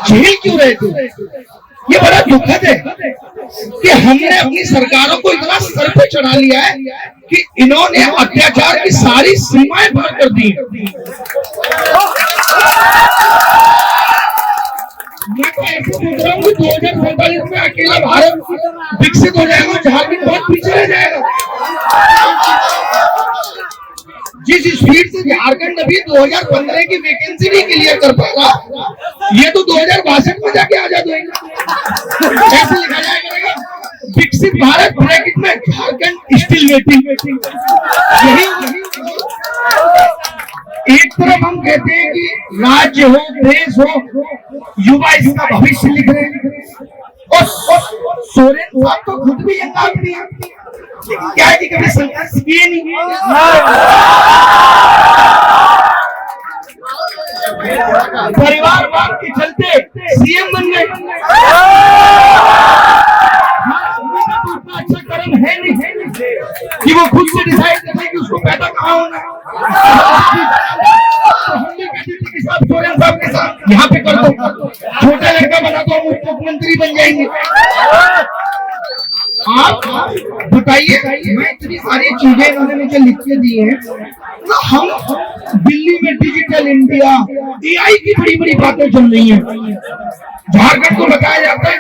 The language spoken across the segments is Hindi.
झेल क्यों रहे थे? ये बड़ा दुखद है कि हमने अपनी सरकारों को इतना सर पे चढ़ा लिया है कि इन्होंने अत्याचार की सारी सीमाएं पार कर दी। मैं तो ऐसे सोच रहा हूँ कि 2047 में अकेला भारत विकसित हो जाएगा, झारखंड बहुत पीछे रह जाएगा। जिस स्पीड से झारखंड अभी 2015 की वैकेंसी नहीं क्लियर कर पाएगा, ये तो 2062 में जाके आजाद होगा। ऐसे लिखा जाएगा विकसित भारत ब्रैकेट में झारखंड स्टिल वेटिंग। यही एक तरफ हम कहते हैं कि राज्य हो, देश हो, युवा इसका भविष्य लिख रहे हैं, और सोरेन साहब तो खुद भी यंग आदमी है, क्या है कि कभी संघर्ष किए नहीं। परिवारवाद के चलते सीएम बन गए। अच्छा कर्म है नहीं कि वो खुद से डिसाइड करे कि उसको पैदा कहाँ होना। सोरेन साहब के साथ यहाँ पे कर दो, छोटा लड़का बना दो, मुख्यमंत्री बन जाएंगे। आप बताइए, मैं इतनी सारी चीजें इन्होंने मुझे लिख के दी हैं, तो हम दिल्ली में डिजिटल इंडिया, एआई की बड़ी बड़ी बातें चल रही हैं। झारखंड को बताया जाता है,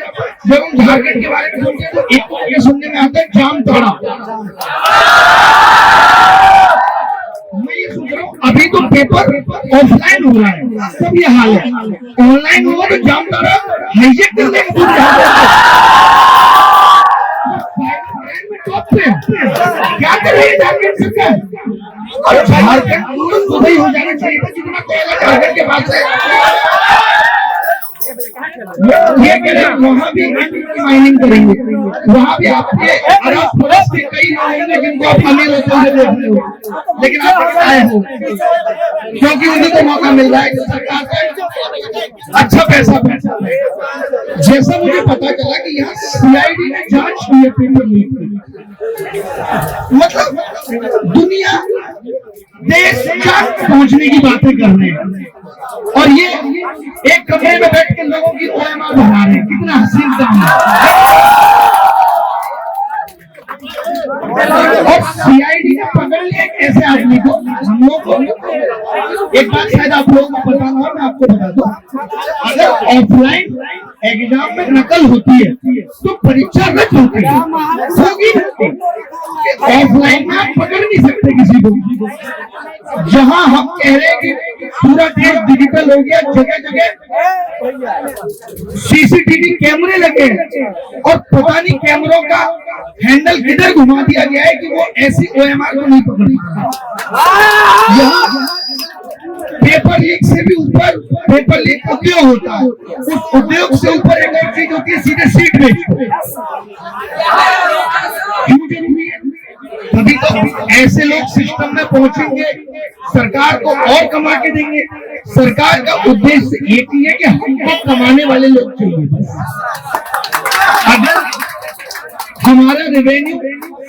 जब हम झारखंड के बारे में सुनते हैं तो एक को ये सुनने में आता है जामताड़ा। मैं ये सोच रहा हूँ अभी तो पेपर ऑफलाइन हो रहा है, तब ये हाल है। ऑनलाइन हुआ तो जामताड़ा हाईजेक करने का क्या कर रही है झारखंड सरकार? और झारखंड तो ही हो जाना चाहिए था जितना कोयला झारखंड के पास है। ये कह रहे वहाँ भी माइनिंग करेंगे, वहाँ भी आपके अरब पुलिस के कई लोग हैं जिनको आप अमीर होते हुए देख रहे हो, लेकिन आप आए हो क्योंकि उन्हीं को मौका मिल रहा है कि सरकार का अच्छा पैसा जैसा मुझे पता चला कि यहाँ सीआईडी ने जांच की है पेपर लीक की। मतलब दुनिया देश तक पहुंचने की बातें कर रहे हैं, और ये एक कमरे में बैठ के लोगों की ओएमआर बढ़ा रहे हैं। कितना हसीन काम है। और सीआईडी ने पकड़ लिया एक ऐसे आदमी को। हम लोग को एक बात शायद आप लोगों को पता ना हो, मैं आपको बता दूं, अगर ऑफलाइन एग्जाम में नकल होती है तो परीक्षा रद्द होती है, ऑफलाइन में आप पकड़ नहीं सकते किसी को। जहां हम कह रहे हैं कि पूरा देश डिजिटल हो गया, जगह जगह सीसीटीवी कैमरे लगे हैं, और पता नहीं कैमरों का हैंडल किधर घुमा दिया गया है कि वो ऐसी ओएमआर को नहीं पकड़ पाता। पेपर लीक से भी ऊपर पेपर लीक उद्योग होता है, उस उद्योग से ऊपर एक और चीज होती है सीधे सीट बेचते। तभी तो ऐसे लोग सिस्टम में पहुंचेंगे, सरकार को और कमा के देंगे। सरकार का उद्देश्य एक ही है कि हमको कमाने वाले लोग चाहिए। अगर हमारा रेवेन्यू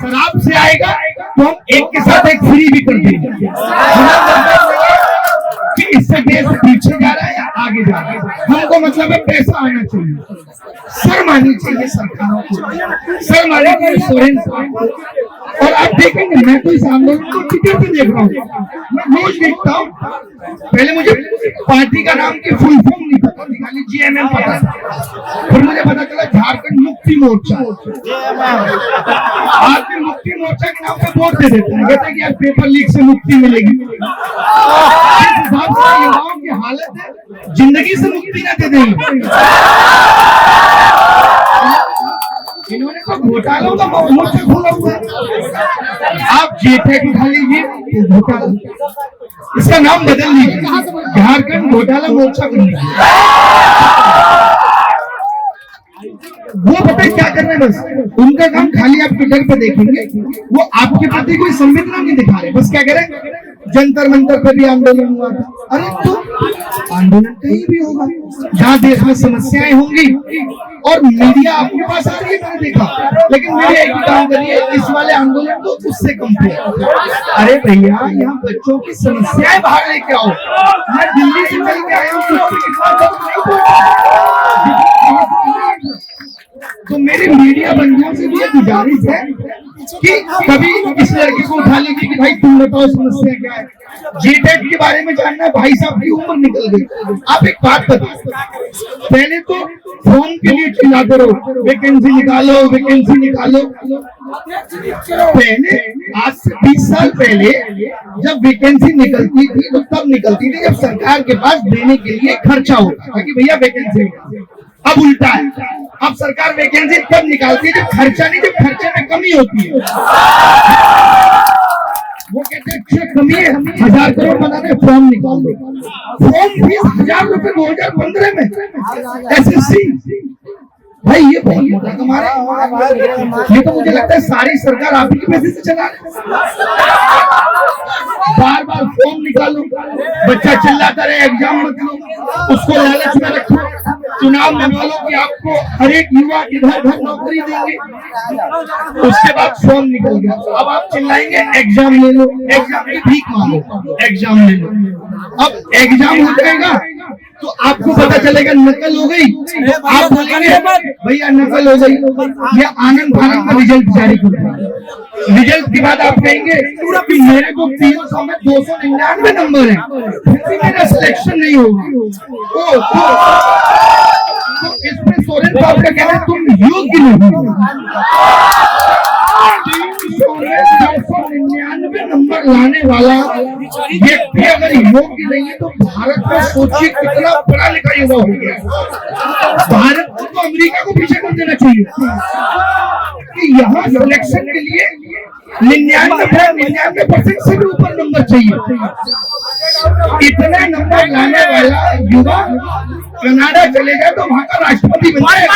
शराब से आएगा तो हम एक के साथ एक फ्री भी कर देंगे। कि इससे देश पीछे जा रहा है या आगे जा रहा है, हमको मतलब है पैसा आना चाहिए। शर्म आनी चाहिए सरकारों को, शर्म आनी चाहिए सोरेन साहब को। और आप देखेंगे, मैं तो इस आंदोलन को ट्विटर पे देख रहा हूँ, मैं रोज देखता हूँ। पहले मुझे पार्टी का नाम की फुल फॉर्म नहीं पता, खाली जीएमएम पता था। फिर मुझे पता चला झारखंड मुक्ति मोर्चा। आदमी मुक्ति मोर्चा के नाम पे वोट दे देता है, कहते हैं कि यार पेपर लीक से मुक्ति मिलेगी। युवाओं की हालत है, जिंदगी से मुक्ति ना दे देंगे। इन्होंने तो घोटालों का मोर्चा खोला हुआ है। आप जेठेक उठा लीजिए, घोटाला, इसका नाम बदल लीजिए, झारखंड घोटाला मोर्चा कर लीजिए। वो पता है क्या कर रहे हैं, बस उनका काम खाली आप ट्विटर पे देखेंगे, वो आपके प्रति कोई संवेदना नहीं दिखा रहे। बस क्या करें, जंतर मंतर पे भी आंदोलन हुआ था। अरे तो आंदोलन कहीं भी होगा जहाँ देश में समस्याएं होंगी, और मीडिया आपके पास आ रही है, मैंने देखा, लेकिन मीडिया एक ही काम कर रही है, इस वाले आंदोलन को उससे कंपेयर। अरे भैया, यहाँ बच्चों की समस्याएं बाहर लेके आओ। मैं दिल्ली से चल के आया हूँ, मीडिया बंधुओं से भी गुजारिश है कि कभी इस लड़के को उठा लीजिए कि भाई तुम बताओ समस्या क्या है, जेटेट के बारे में जानना है, भाई साहब की उम्र निकल गई। आप एक बात बताओ, पहले तो फॉर्म के लिए चिल्लाते रहो वैकेंसी निकालो वैकेंसी निकालो। पहले आज से 20 साल पहले जब वैकेंसी निकलती थी तो तब निकलती थी जब सरकार के पास देने के लिए खर्चा होता था कि भैया वैकेंसी निकालो। अब उल्टा है, अब सरकार वैकेंसी तब निकालती है जब खर्चा नहीं, जब खर्चे में कमी होती है। वो कहते हैं कमी है, 1000 करोड़ बनाने फॉर्म निकाल दो। फॉर्म फीस 1000 रुपए 2015 में SSC। भाई ये बहुत मोटा कमा रहे हैं। ये तो मुझे लगता है सारी सरकार आप ही के पैसे से चला रहे। बार बार फॉर्म निकालो, बच्चा चिल्लाता रहे एग्जाम मत लो, उसको लालच में रखो, चुनाव में बोलो कि आपको हर एक युवा इधर घर नौकरी देंगे, उसके बाद फॉर्म निकल गया। अब आप चिल्लाएंगे एग्जाम ले लो, एग्जाम की भीख मांगो, एग्जाम ले लो। अब एग्जाम हो जाएगा तो आपको पता चलेगा नकल हो गई, आप बोलेंगे भैया नकल हो गई, ये आनंद भारत का रिजल्ट जारी कर। रिजल्ट के बाद आप कहेंगे कि मेरे को 300 में 299 नंबर है, फिर भी मेरा सिलेक्शन नहीं होगा। तो इसमें सोरेन साहब का कहना है तुम योग्य नहीं। 299 नंबर लाने वाला व्यक्ति अगर योग्य नहीं है तो भारत में सोचिए कितना पढ़ा लिखा युवा हो गया। भारत को तो अमेरिका को पीछे कर देना चाहिए कि यहाँ सिलेक्शन के लिए 99% से भी ऊपर नंबर चाहिए। इतने नंबर लाने वाला युवा कनाडा चले जाए तो वहाँ का राष्ट्रपति बन जाए।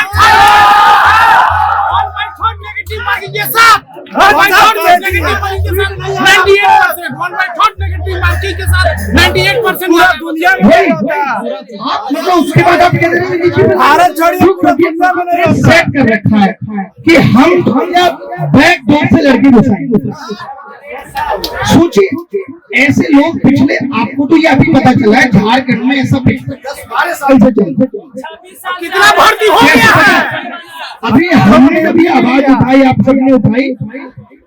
उसके बाद आप भारत सेट कर रखा है कि हम बैक डोर से लड़के घुसाएंगे। सोचिए ऐसे लोग पिछले, आपको तो ये अभी पता चला है झारखंड में ऐसा पिछले 10-12 साल से कितना भर्ती हो गया है। अभी हमने जब आवाज उठाई, आप सबने उठाई,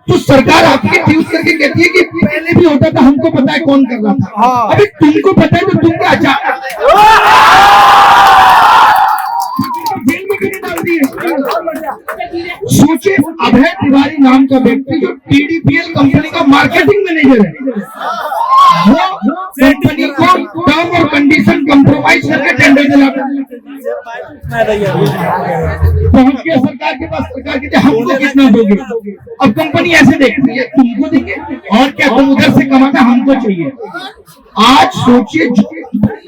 तो सरकार आपके ट्वीट करके कहती है कि पहले भी होता था, हमको पता है कौन कर रहा था। अभी तुमको पता है तो तुम क्या अचानक जेल में क्यों डाल दिए? सोचिए अभय तिवारी नाम का व्यक्ति जो TDPL कंपनी का मार्केटिंग मैनेजर है, वो कंपनी को टर्म और कंडीशन कंप्रोमाइज करके टेंडर दिलाता है। पहुंच गया सरकार के पास, सरकार कहते हमको कितना दोगे? अब कंपनी ऐसे देखती है तुमको देंगे और क्या, तुम उधर से कमाना हमको चाहिए। आज सोचिए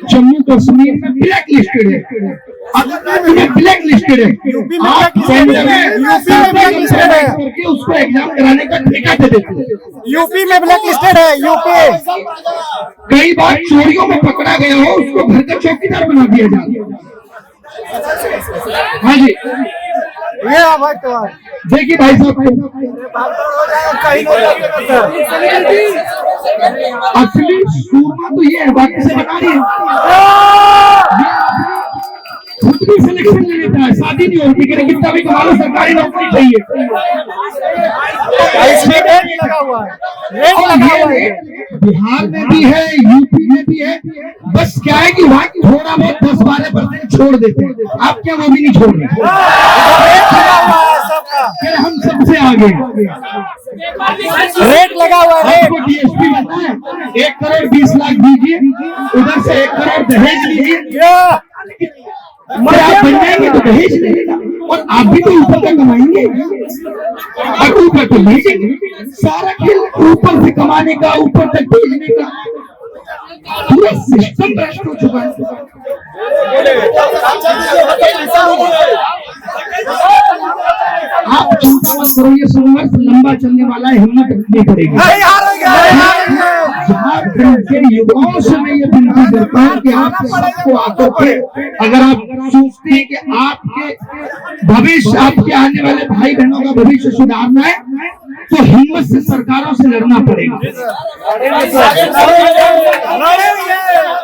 जम्मू कश्मीर में ब्लैक लिस्टेड है, अगर ब्लैक लिस्टेड है, आप करके उसको एग्जाम कराने का ठेका दे देते हैं। यूपी में ब्लैक लिस्टेड है। यूपी कई बार चोरियों में पकड़ा गया हो, उसको घर का चौकीदार बना दिया जाए। हाँ जी, ये भाई तो देखिए भाई साहब, असली सूरमा तो ये है, बाकी से बता रही है। खुद भी सिलेक्शन ले लेता है, शादी नहीं होती, कितना भी कमा लो सरकारी नौकरी चाहिए। इसमें रेट लगा हुआ है, बिहार में भी है, यूपी में भी है। बस क्या है कि वहाँ की थोड़ा बहुत 10-12% छोड़ देते हैं, आप क्या वो भी नहीं छोड़ रहे। फिर हम सबसे आगे रेट लगा हुआ है। आपको DSP बनना है, 1 करोड़ 20 लाख दीजिए, उधर से 1 करोड़ दहेज लीजिए, आप बन जाएंगे तो दहेज लेगा और आप भी तो ऊपर का कमाएंगे और ऊपर तो भेजेंगे। सारा खेल ऊपर से कमाने का, ऊपर तक भेजने का, पूरा सिस्टम भ्रष्ट हो चुका है। आप चिंता मत करो, ये संघर्ष लंबा चलने वाला है, हिम्मत रखनी पड़ेगी। झारखंड के युवाओं से मैं ये विनती करता हूँ कि आप सबको आकर के, अगर आप सोचते हैं कि आपके भविष्य, आपके आने वाले भाई बहनों का भविष्य सुधारना है, तो हिम्मत से सरकारों से लड़ना पड़ेगा।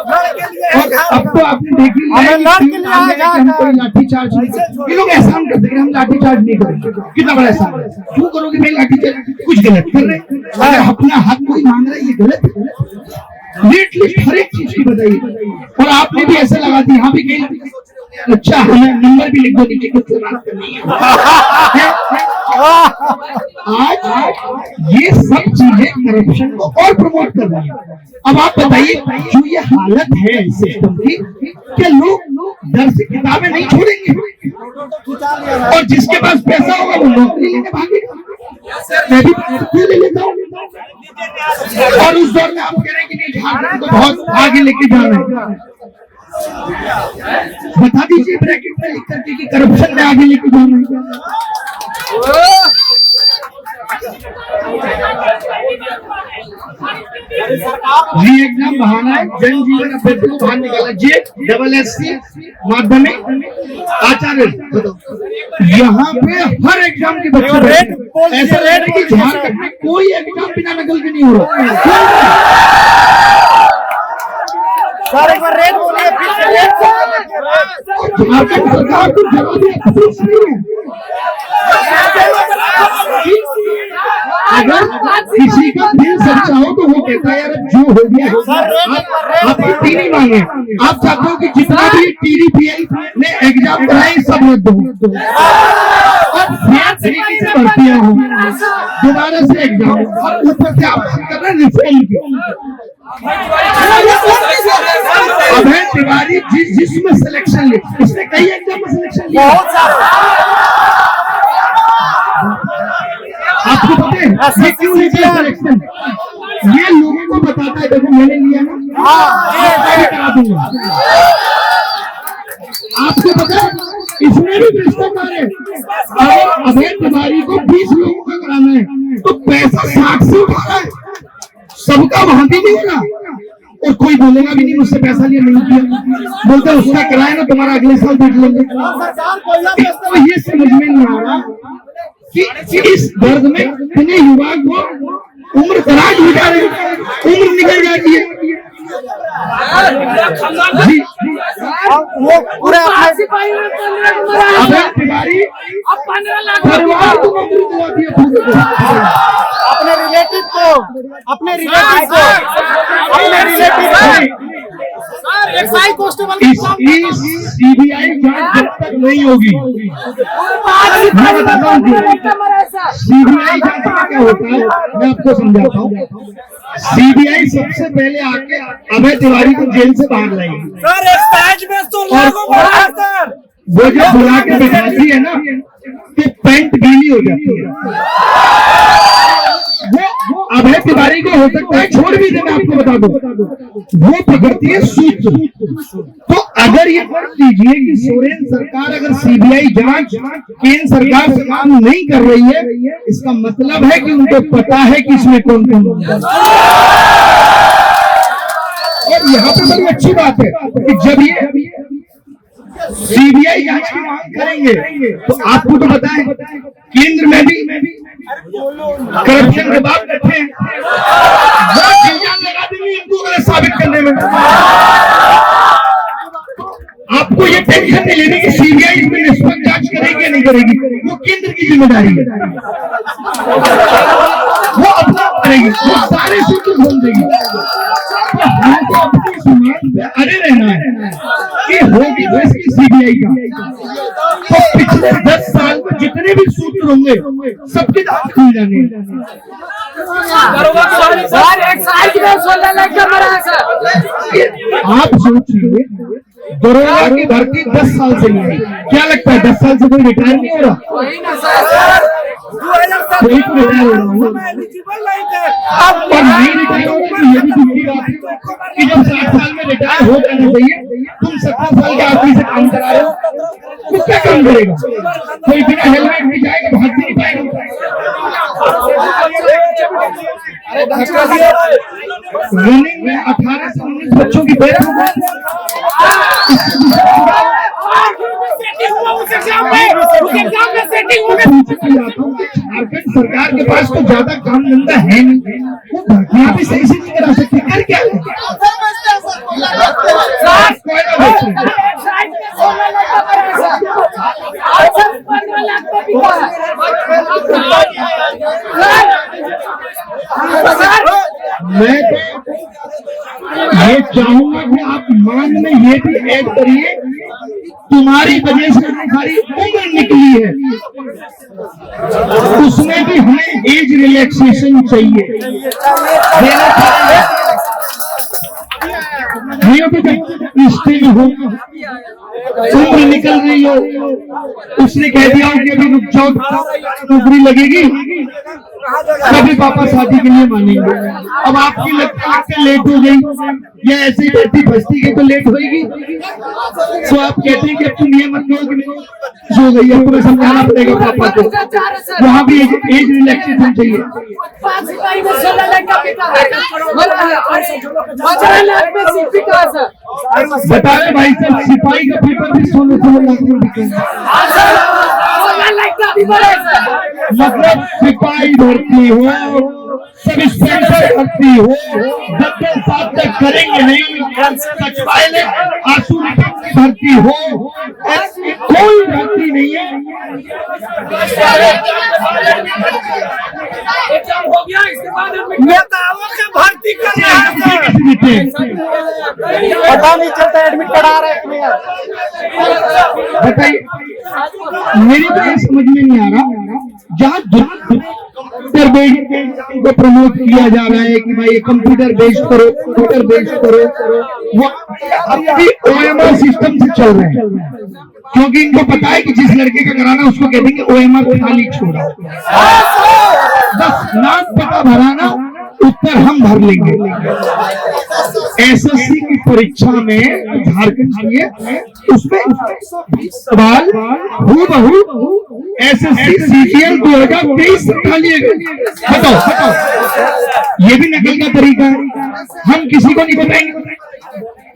और अब तो आपने देख लिया है कि हम कोई लाठी चार्ज नहीं करते। ये लोग एहसान करते हैं कि हम लाठी चार्ज नहीं करेंगे। कितना बड़ा एहसान है, क्यों करोगे भाई लाठी चार्ज? कुछ गलत कर रहे हैं, अगर अपना हक कोई मांग रहा है ये गलत है। रेट लिस्ट हर एक चीज की बताइए, और आपने भी ऐसे लगा दी, यहाँ भी कहीं अच्छा हमें नंबर भी लिख दो नीचे, किससे बात करनी है। आज ये सब चीजें करप्शन को और प्रमोट कर रही है। अब आप बताइए, जो ये हालत है सिस्टम की, क्या लोग डर से किताबें नहीं छोड़ेंगे? और जिसके पास पैसा होगा वो नौकरी लेके भागेगा। मैं भी ले लेता हूँ, और उस दौर में आप कह रहे हैं कि नहीं झारखंड को बहुत आगे लेके जाना है। बता दीजिए ब्रैकेट में लिख करके कि करप्शन में आगे लेके जाना है। जी एग्जाम बहाना है, जन जीवन अभ्यर्थी को बाहर निकाला। JSSC माध्यमिक आचार्य, यहाँ पे हर एग्जाम के बच्चे ऐसा लग रहा है कि झारखंड में कोई एग्जाम बिना नकल के नहीं हो रहा। सर एक बार रेट बोलिए, फिर से रेट। झारखंड सरकार को जवाब अगर किसी का दिल सच्चा हो तो वो कहता है यार जो हो गया। आप छुट्टी नहीं मांगे, आप चाहते हो कि जितना भी TDPL ने एग्जाम कराए सब रद्द हो, और फेयर तरीके से भर्तियां हो, दोबारा से एग्जाम, और ऊपर से आप बात कर रहे हैं रिफॉर्म की। अभय तिवारी जिसमें सिलेक्शन ले, इसने कई एग्जाम में सिलेक्शन लिया। आपको पता है ये क्यों लिया सिलेक्शन? ये लोगों को बताता है, देखो मैंने लिया ना, मैं करा दूंगा। आपको पता है इसमें भी भ्रष्टाचार है। अगर अभय तिवारी को 20 लोगों का कराना है तो पैसा 60 से उठा रहा है, सबका वहां भी नहीं हो रहा, और कोई बोलेगा भी नहीं मुझसे पैसा लिया नहीं किया, बोलते उसका किराया ना तुम्हारा अगले साल देख लेंगे। तो ये समझ में नहीं आ रहा कि इस दर्द में इतने युवा को उम्र दराज हो जा रही है, उम्र निकल जाती है। जी वो पूरे अभय तिवारी परिवार को नौकरी दिला दिया पूरे, अपने रिलेटिव को इसकी CBI जांच जब तक नहीं होगी, मैं बताता हूँ CBI जांच में क्या होता है, मैं आपको समझाता हूँ। CBI सबसे पहले आके अभय तिवारी को जेल से बाहर लाएगी सर। एक साइज में तो लागू हो रहा है सर। वो जो बुला के बिठाती है ना, कि पैंट गीली हो जाती है। वो अभय तिवारी को हो सकता है छोड़ भी दे, मैं आपको बता दूं, वो पकड़ती है सूत्र। तो अगर ये पढ़ लीजिए कि सोरेन सरकार अगर CBI जांच केंद्र सरकार से काम नहीं कर रही है, इसका मतलब है कि उनको पता है कि इसमें कौन कौन। और यहाँ पे बड़ी अच्छी बात है कि जब ये CBI जांच की मांग करेंगे तो आपको तो पता है केंद्र में भी करप्शन के बाद बैठे हैं, वो इल्जाम लगा देंगे इनको गलत साबित करने में। आपको ये टेंशन नहीं लेनी कि CBI इसमें निष्पक्ष जांच करेगी या नहीं करेगी, वो केंद्र की जिम्मेदारी है, वो अपना करेगी, वो सारे सूत्र खोल देगी। तो हमको अपनी समाज पे अड़े रहना है कि होगी तो इसकी CBI का। तो पिछले 10 साल में जितने भी सूत्र होंगे सबके दांत खुल जाने। आप सोचिए दरोगा की भर्ती 10 साल से नहीं है, क्या लगता है 10 साल से कोई रिटायर नहीं हो रहा? कोई तो रिटायर हो रहा है, और नहीं रिटायर हो रहा तो ये भी दूसरी बात है कि जब 60 साल में रिटायर हो जाना चाहिए, तुम 70 साल के आदमी से काम करा रहे हो, तो क्या काम करेगा? कोई बिना हेलमेट भी जाएगा, भाग भी नहीं पाएगा। रनिंग में 18 से 19 बच्चों की डेथ हो गई। झारखंड सरकार के पास तो ज्यादा काम धंधा है नहीं, वो भर्तियां भी सही से नहीं करा सकती, कर क्या बेच रहे हैं। मैं तो ये चाहूंगा कि आप मान में ये भी ऐड करिए, तुम्हारी वजह से हमारी उम्र निकली है, उसमें भी हमें एज रिलैक्सेशन चाहिए, देना चाहिए। नहीं हो तो स्टिल हो, उम्र निकल रही हो, उसने कह दिया हो कि अभी रुक जाओ, नौकरी लगेगी तभी पापा शादी के लिए मानेंगे। अब आपकी लगता है लेट हो गई या ऐसे ही बैठी बस्ती गई तो लेट होगी, तो आप कहते हैं कि अब तुम ये मत कहो कि सो गई, अब तुम्हें समझाना पड़ेगा पापा को। वहाँ भी एज रिलैक्सेशन चाहिए। बता रहे भाई साहब, सिपाही का पेपर भी 16 लाख में बिका। मतलब सिपाही भर्ती हो, सब इंस्पेक्टर भर्ती हो, 10 साल तक करेंगे नहीं, सचिवालय आंसू भर्ती हो, ऐसी कोई भर्ती नहीं है। हो गया, इसके बाद नेताओं के भर्ती कर रहे हैं, पता नहीं चलता एडमिट करा रहे हैं। बताइए, मेरी तो ये समझ में नहीं आ रहा, जहाँ कंप्यूटर बेस्ड को प्रमोट किया जा रहा है कि भाई ये कंप्यूटर बेस्ड करो, कंप्यूटर बेस्ड करो, वो अभी OMR सिस्टम से चल रहे हैं, क्योंकि इनको पता है कि जिस लड़के का कराना उसको कह देंगे OMR खाली छोड़ा, बस नाम पता भराना, उत्तर हम भर लेंगे। SSC की परीक्षा में झारखंड की है, उसमें सवाल हूबहू SSC CGL 2023 उठा लिए गए। बताओ, ये भी नकल का तरीका है। हम किसी को नहीं बताएंगे,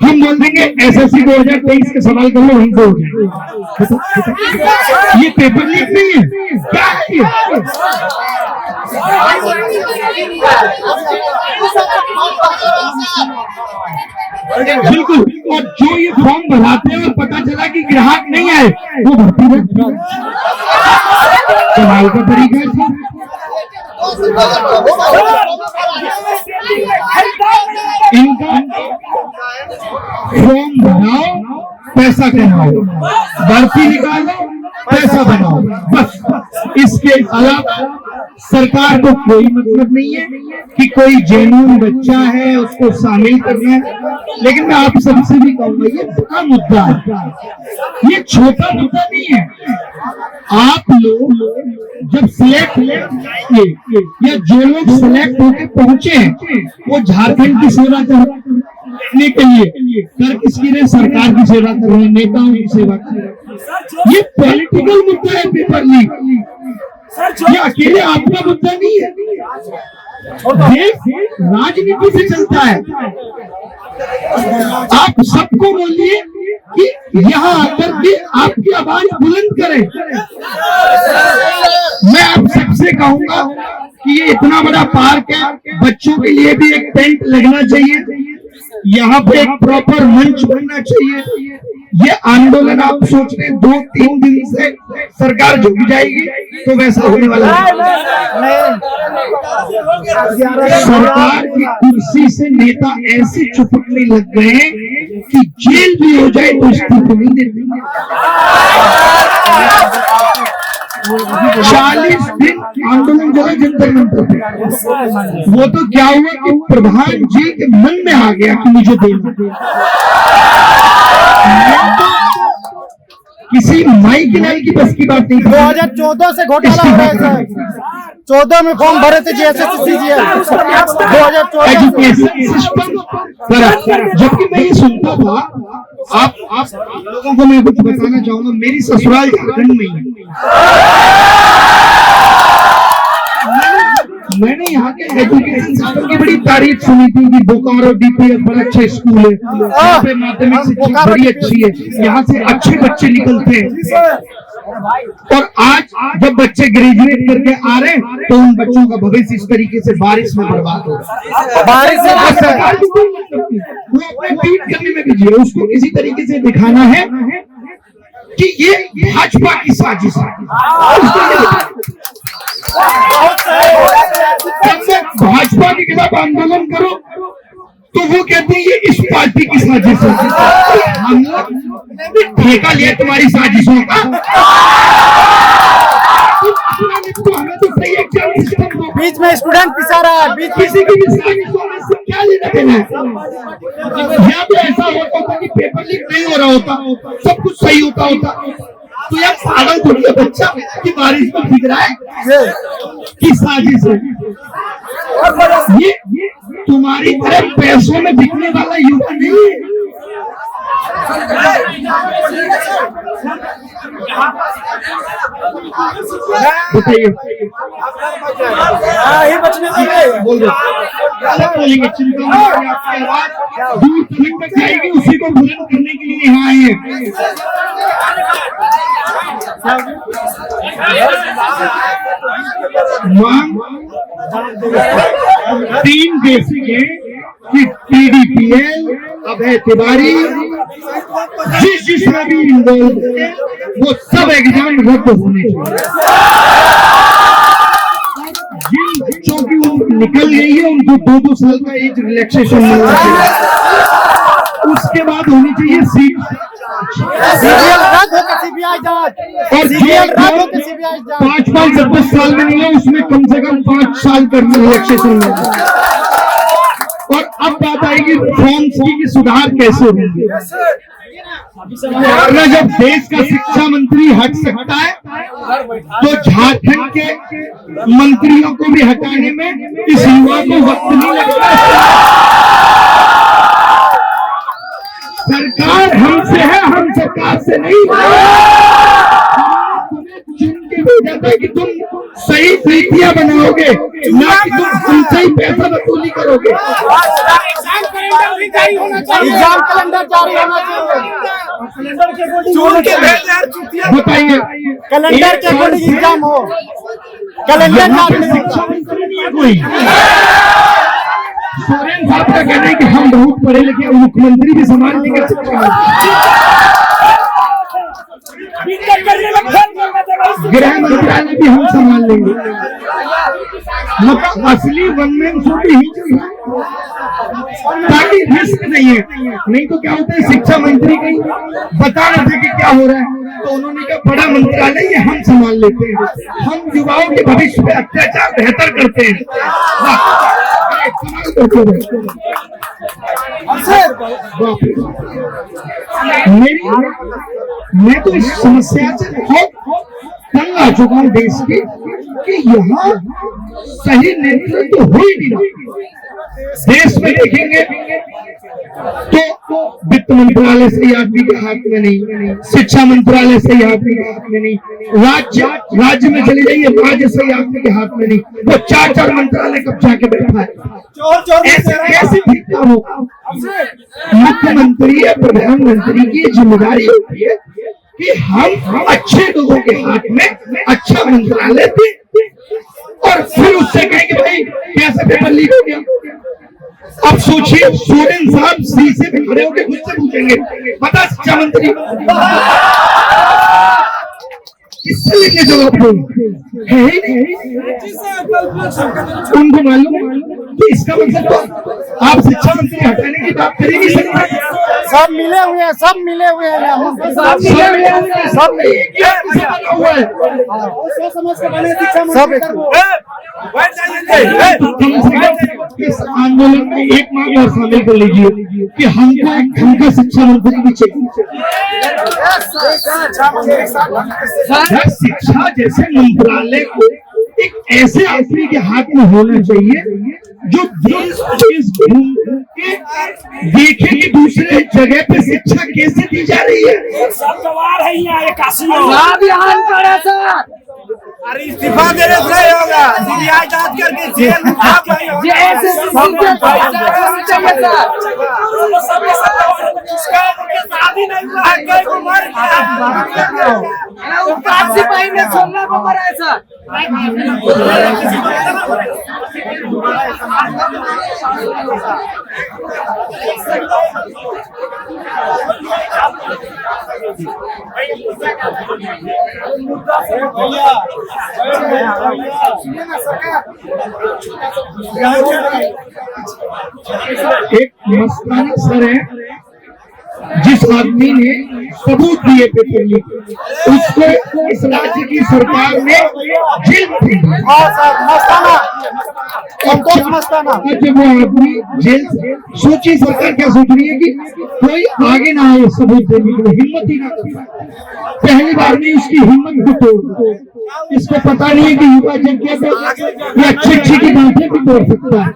हम बोल देंगे SSC 2023 के सवाल कर लो, हमको हो जाए। ये पेपर लीक नहीं है, क्या है? बिल्कुल, और जो ये फॉर्म भराते हैं और पता चला कि ग्राहक नहीं आए, वो भर्ती रहती है। कमाल का तरीका है। इनका फॉर्म भराओ, पैसा कमाओ, भर्ती निकालो, पैसा बनाओ, बस। इसके अलावा सरकार को कोई मतलब नहीं है कि कोई जेन्युइन बच्चा है उसको शामिल करना है। लेकिन मैं आप सबसे भी कहूंगा, ये बड़ा मुद्दा है, ये छोटा मुद्दा नहीं है। आप लोग जब सिलेक्ट या जो लोग सिलेक्ट होकर पहुंचे हैं, वो झारखंड की सेवा करने के लिए कर किसकी रहे, सरकार की सेवा कर रहे हैं, नेताओं की सेवा कर रहे हैं। ये पॉलिटिकल मुद्दा है पेपर लीक, ये अकेले आपका मुद्दा नहीं है, देश राजनीति से चलता है। आप सबको बोलिए कि यहाँ आकर के आपकी आवाज बुलंद करें। मैं आप सबसे कहूंगा कि ये इतना बड़ा पार्क है, बच्चों के लिए भी एक टेंट लगना चाहिए, यहाँ पे एक प्रॉपर मंच बनना चाहिए। ये आंदोलन आप सोच रहे 2-3 दिन से सरकार झुक जाएगी, तो वैसा होने वाला है। सरकार की कुर्सी से नेता ऐसे चिपकने लग गए कि जेल भी हो जाए तो इस्तीफा नहीं देते। 40 दिन आंदोलन चला जंतर मंतर पे। वो तो क्या हुआ कि प्रधान जी के मन में आ गया कि मुझे देना। किसी माई की नाई की बस की बात नहीं। 2014 से घोटाला हो रहा है सर, 14 में फॉर्म भरे थे GSS CGL 2014। एजुकेशन सिस्टम पर, जबकि मैं ये सुनता था, आप लोगों को मैं कुछ बताना चाहूंगा, मेरी ससुराल झारखंड में ही मैंने यहाँ के एजुकेशन सिस्टम की बड़ी तारीफ सुनी थी कि बोकारो DPS बड़ा अच्छा स्कूल है, यहाँ पे माध्यमिक शिक्षा बड़ी अच्छी है, यहाँ से अच्छे बच्चे निकलते हैं। और आज जब बच्चे ग्रेजुएट करके आ रहे हैं तो उन बच्चों का भविष्य इस तरीके से बारिश में बर्बाद हो रहा है। बारिश से सरकार को कोई मतलब नहीं, वो अपने ट्वीट करने में बिजी है, उसको किसी तरीके से दिखाना है कि ये भाजपा की साजिश है। भाजपा के खिलाफ आंदोलन करो तो वो कहते हैं ये इस पार्टी की साजिश है। हम लोग ठेका लिया तुम्हारी साजिशों का, तो हमें तो सही एग्जाम सिस्टम दो। बीच में स्टूडेंट पिसा रहा है, बीच किसी की भी साजिशों में से क्या लेना देना है? यहाँ पे ऐसा होता कि पेपर लीक नहीं हो रहा होता, सब कुछ सही होता तो यार पागल थोड़ी है बच्चा कि बारिश में भीग रहा है कि साजिश है। ये तुम्हारी तरह पैसों में बिकने वाला युवा नहीं है। बताइए, बोल दो, बोलेंगे, चिंता मत करिए, आपकी आवाज दूर तक जाएगी, उसी को बुलंद करने के लिए यहाँ आए हैं। मांग 3 बेसिक है कि PDPL, अभय तिवारी जिसमें भी इन्वॉल्व है वो सब एग्जाम रद्द होने चाहिए। जिन बच्चों की उम्र निकल गई है उनको 2-2 साल का एज रिलैक्सेशन मिलना चाहिए। उसके बाद होनी चाहिए सीट और जो 5-5 साल में नहीं है उसमें कम से कम 5 साल का रिलैक्सेशन मिलना। और अब बात आएगी फॉर्म्स की सुधार कैसे होंगे। वरना जब देश का शिक्षा मंत्री हट सकता है तो झारखंड के मंत्रियों को भी हटाने में इस युवा को वक्त नहीं लगता। सरकार हमसे है, हम सरकार से नहीं। चुन के भेजा था कि तुम सही नीतियां बनाओगे, ना कि तुम हमसे ही पैसा वसूली करोगे। एग्जाम कैलेंडर जारी होना चाहिए। बताइए, कैलेंडर के अकॉर्डिंग एग्जाम हो, कैलेंडर शिक्षा मंत्री नहीं है कोई। सोरेन साहब का कहना है कि हम बहुत पढ़े लिखे, मुख्यमंत्री भी संभाल लेंगे शिक्षा गृह मंत्रालय भी हम संभाल लेंगे। मतलब असली वन मैन शो भी ही चल रहा है ताकि रिस्क नहीं है। नहीं तो क्या होता है, शिक्षा मंत्री कहीं बता रहे थे कि क्या हो रहा है तो उन्होंने कहा बड़ा मंत्रालय ये हम संभाल लेते हैं, हम युवाओं के भविष्य में अत्याचार बेहतर करते हैं। मैं तो इस समस्या से बहुत तंग आ चुका हूँ देश की कि यहाँ सही नेतृत्व तो हो ही नहीं। देश में देखेंगे तो वित्त मंत्रालय सही आदमी के हाथ में नहीं, शिक्षा मंत्रालय सही आदमी के हाथ में नहीं, राज्य में चले जाइए राज्य सही आदमी के हाथ में नहीं, वो 4-4 मंत्रालय कब जाके बैठा है। ऐसे दिखता होगा। मुख्यमंत्री या प्रधानमंत्री की जिम्मेदारी होती है कि हम अच्छे लोगों के हाथ में अच्छा मंत्रालय दें और फिर उससे कहेंगे भाई कैसे पेपर लीक हो गया। अब सोचिए, सोरेन साहब शीशे में खड़े होकर खुद से पूछेंगे बता शिक्षा मंत्री किससे लेंगे जवाब दो, है ही नहीं। उनको मालूम है कि इसका मतलब तो आप शिक्षा मंत्री हटाने की बात कर ही नहीं सकते। सब मिले हुए हैं, सब मिले हुए हैं, सब हुआ है। सोच समझ के बने शिक्षा मंत्री। इस आंदोलन में एक मांग और शामिल कर लीजिए कि हमको एक ढंग का शिक्षा मंत्री भी चाहिए। शिक्षा जैसे मंत्रालय को एक ऐसे आदमी के हाथ में होना चाहिए जो देश घूम के देखे कि दूसरे जगह पे शिक्षा कैसे दी जा रही है। अरे इस्तीफा देने से नहीं होगा, सीबीआई जांच करके जेल में शादी नहीं हुआ है, कई को मर गया, सिपाही ने 16 को मराया सर। एक मस्तानी सर है, जिस आदमी ने सबूत दिए पेपर लीक, उसको इस राज्य की सरकार ने जेल में जब वो आदमी जेल से, सोचिए सरकार क्या सोच रही है कि कोई आगे ना आए सबूत देने के लिए, हिम्मत ही ना करे। पहली बार में उसकी हिम्मत को तोड़, इसको पता नहीं है कि युवा जनता को ये अच्छी अच्छी की बातें भी तोड़ सकता है।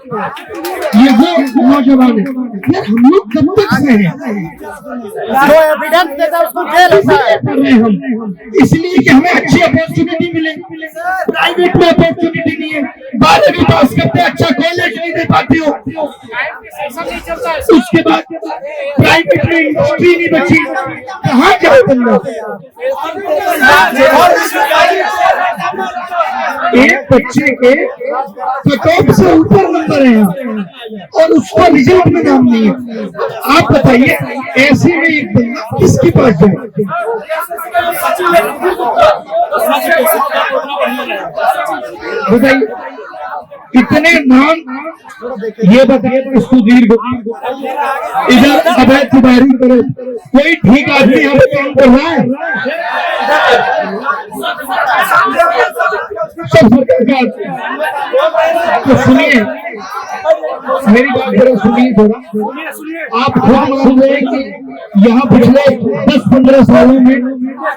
ये वो नौजवान है। यार हम लोग कब तक से हैं? जो एविडेंस देता है उसको जेल होता है। हम इसलिए कि हमें अच्छी अपॉर्चुनिटी मिले, प्राइवेट में अपॉर्चुनिटी नहीं है। 12वीं पास करते अच्छा कॉलेज नहीं दे पाते हो, उसके बाद प्राइवेट में इंडस्ट्री नहीं बची, कहाँ जाए बंदा? एक बच्चे के कट ऑफ से ऊपर नंबर है और उसका रिजल्ट में नाम नहीं है। आप बताइए ऐसे में एक बंदा किसके पास जाए? बताइए इतने नाम, ये बताइए सुधीर इधर अवैध तिवारी करे, कोई ठीक आदमी यहाँ पे काम कर रहा है? सब सरकार। तो सुनिए मेरी बात जरा सुनिए थोड़ा। आप खुद मान रहे हैं कि यहाँ पिछले 10-15 सालों में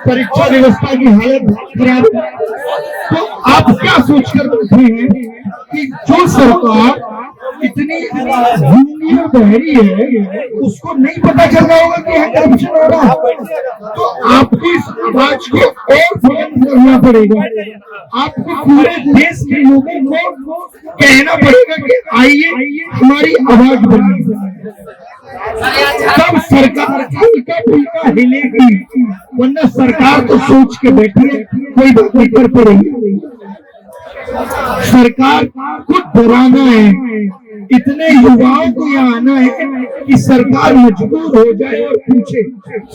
परीक्षा व्यवस्था की हालत खराब है, तो आप क्या सोचकर बैठे हैं कि जो सरकार इतनी भूमि और बहरी है उसको नहीं पता चल रहा होगा कि यहाँ करप्शन हो रहा है? तो आपको इस आवाज को और बुलंद करना पड़ेगा। आपको पूरे देश के लोगों को कहना पड़ेगा कि आइए हमारी आवाज बनिए, तब सरकार हल्का फुल्का हिलेगी, वरना सरकार तो सोच के बैठी है कोई बात नहीं कर पड़ेगी। सरकार को डराना है, इतने युवाओं को यहाँ आना है कि सरकार मजबूर हो जाए और पूछे।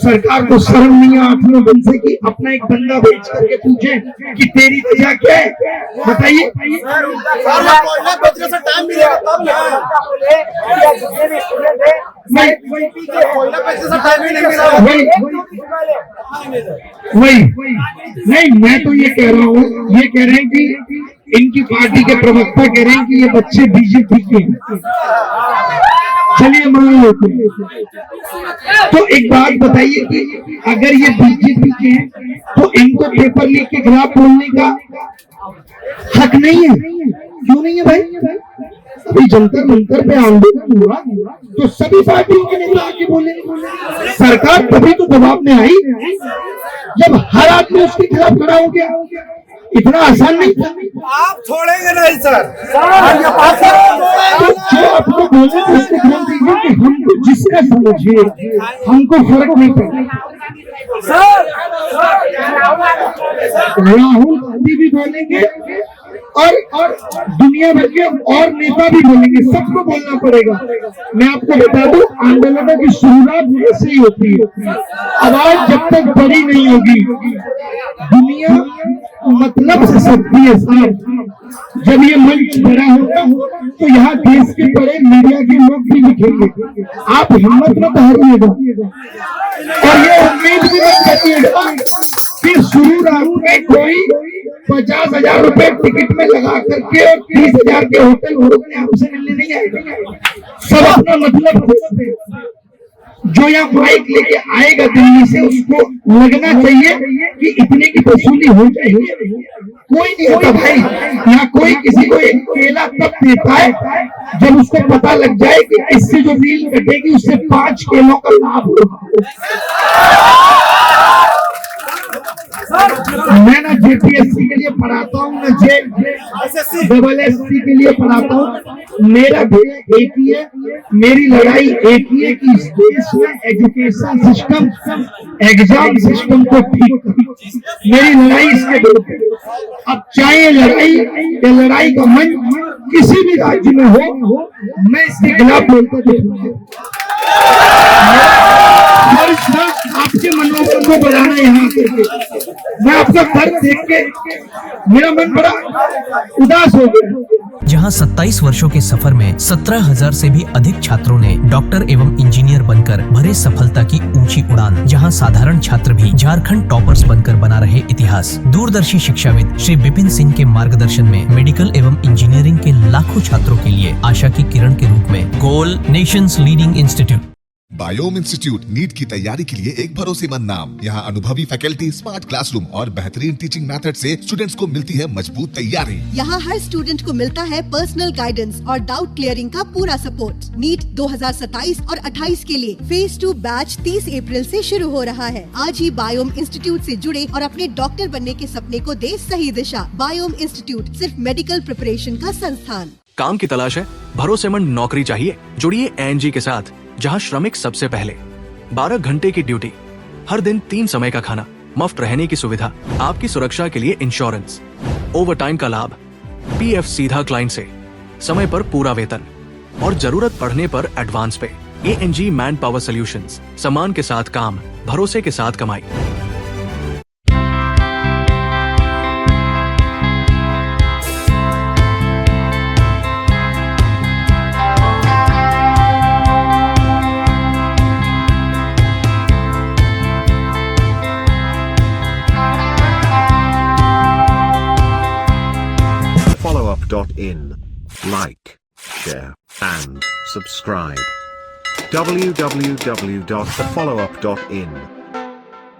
सरकार को शर्म नहीं है 8-9 दिन से कि अपना एक बंदा भेज करके पूछे कि तेरी वजह क्या है, बताइए। वही नहीं, मैं तो ये कह रहा हूँ, ये कह रहे हैं कि इनकी पार्टी के प्रवक्ता कह रहे हैं कि ये बच्चे बीजेपी के हैं। चलिए मान लेते हैं, तो एक बात बताइए कि अगर ये बीजेपी के हैं तो इनको पेपर लीक के खिलाफ बोलने का हक नहीं है? क्यों नहीं है भाई? अभी जंतर मंतर पे आंदोलन हुआ तो सभी पार्टियों के नेता आके बोले, सरकार तभी तो दबाव में आई जब हर आदमी उसके खिलाफ खड़ा हो गया। इतना आसान नहीं था। आप छोड़ेंगे नहीं सर। तो जो आपको बोले उसको बोल दीजिए कि हमको जिसका समझिए, हमको फर्क नहीं पड़ता। राहुल गांधी भी बोलेंगे और दुनिया भर के और नेता भी बोलेंगे, सबको बोलना पड़ेगा। मैं आपको बता दूं, आंदोलनों की शुरुआत ऐसे ही होती है। आवाज जब तक बड़ी नहीं होगी, दुनिया मतलब से सकती है साहब। जब ये मंच बड़ा होगा तो यहाँ देश के बड़े मीडिया के लोग भी लिखेंगे। आप हिम्मत मत हारिएगा और ये उम्मीद भी मत करिएगा कि शुरुआत में कोई 50,000 रुपए टिकट में लगा करके और 30,000 के होटल में आपसे मिलने नहीं आएगा। सब अपना मतलब खोजते हैं। जो यहाँ बाइक लेके आएगा दिल्ली से, उसको लगना चाहिए कि इतने की वसूली हो जाएगी। कोई नहीं होता भाई, यहाँ कोई किसी को एक केला तब देता है जब उसको पता लग जाए कि इससे जो मील कटेगी उससे 5 केलों का लाभ होगा। मैं ना जेपीएससी के लिए पढ़ाता हूँ, ना JSSC के लिए पढ़ाता हूँ। मेरा ध्येय एक ही है, मेरी लड़ाई एक ही है कि इस देश में एजुकेशन सिस्टम, एग्जाम सिस्टम को ठीक करें। मेरी लड़ाई इसके विरुद्ध है। अब चाहे लड़ाई या लड़ाई का मन किसी भी राज्य में हो, मैं इसके खिलाफ बोलता दिखूंगा। और सिर्फ आपके मनोबल को बढ़ाना यहाँ करके मैं आपका दर्द देख के मेरा मन बड़ा उदास हो गया। जहां 27 वर्षों के सफर में 17,000 से भी अधिक छात्रों ने डॉक्टर एवं इंजीनियर बनकर भरे सफलता की ऊंची उड़ान, जहां साधारण छात्र भी झारखंड टॉपर्स बनकर बना रहे इतिहास। दूरदर्शी शिक्षाविद श्री विपिन सिंह के मार्गदर्शन में मेडिकल एवं इंजीनियरिंग के लाखों छात्रों के लिए आशा की किरण के रूप में Goal nations leading institute. Biome institute NEET की तैयारी के लिए एक भरोसेमंद नाम। यहाँ अनुभवी फैकल्टी, स्मार्ट क्लासरूम और बेहतरीन टीचिंग मेथड से स्टूडेंट्स को मिलती है मजबूत तैयारी। यहाँ हर स्टूडेंट को मिलता है पर्सनल गाइडेंस और डाउट क्लियरिंग का पूरा सपोर्ट। नीट 2027 और 28 के लिए फेज 2 बैच 30 अप्रैल से शुरू हो रहा है। आज ही बायोम इंस्टीट्यूट से जुड़े और अपने डॉक्टर बनने के सपने को दे सही दिशा। बायोम इंस्टीट्यूट सिर्फ मेडिकल प्रिपरेशन का संस्थान। काम की तलाश है, भरोसेमंद नौकरी चाहिए? जुड़िए एनजी के साथ, जहां श्रमिक सबसे पहले। 12 घंटे की ड्यूटी, हर दिन 3 समय का खाना, मुफ्त रहने की सुविधा, आपकी सुरक्षा के लिए इंश्योरेंस, ओवर टाइम का लाभ, पीएफ सीधा क्लाइंट से, समय पर पूरा वेतन और जरूरत पड़ने पर एडवांस पे। एएनजी मैन पावर सॉल्यूशंस, सम्मान के साथ काम, भरोसे के साथ कमाई। followup.in. Like, share, and subscribe. www.thefollowup.in